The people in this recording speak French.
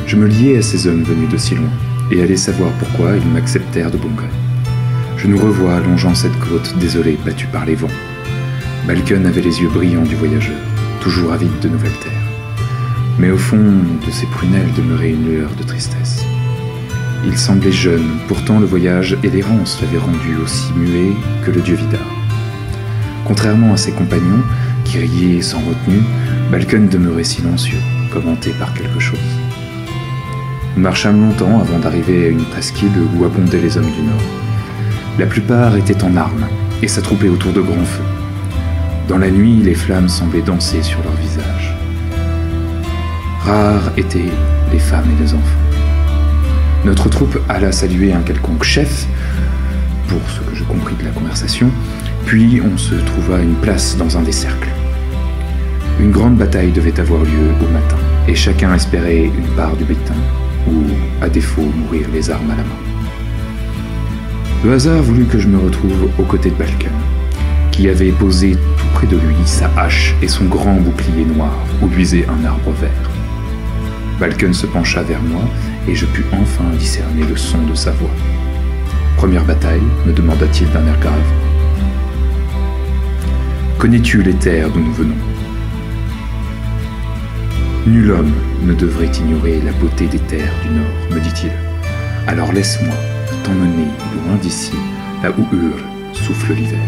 Je me liai à ces hommes venus de si loin, et allai savoir pourquoi ils m'acceptèrent de bon gré. Je nous revois longeant cette côte désolée battue par les vents. Balken avait les yeux brillants du voyageur, toujours avide de nouvelles terres. Mais au fond de ses prunelles demeurait une lueur de tristesse. Il semblait jeune, pourtant le voyage et l'errance l'avaient rendu aussi muet que le dieu Vidar. Contrairement à ses compagnons, qui riaient sans retenue, Balken demeurait silencieux, comme hanté par quelque chose. Nous marchâmes longtemps avant d'arriver à une presqu'île où abondaient les hommes du Nord. La plupart étaient en armes et s'attroupaient autour de grands feux. Dans la nuit, les flammes semblaient danser sur leurs visages. Rares étaient les femmes et les enfants. Notre troupe alla saluer un quelconque chef, pour ce que je compris de la conversation, puis on se trouva une place dans un des cercles. Une grande bataille devait avoir lieu au matin, et chacun espérait une part du butin, ou, à défaut, mourir les armes à la main. Le hasard voulut que je me retrouve aux côtés de Balken, qui avait posé tout près de lui sa hache et son grand bouclier noir où luisait un arbre vert. Balken se pencha vers moi et je pus enfin discerner le son de sa voix. « Première bataille ?» me demanda-t-il d'un air grave. « Connais-tu les terres d'où nous venons ?» « Nul homme ne devrait ignorer la beauté des terres du Nord, me dit-il. Alors laisse-moi t'emmener loin d'ici, là où hurle, souffle l'hiver.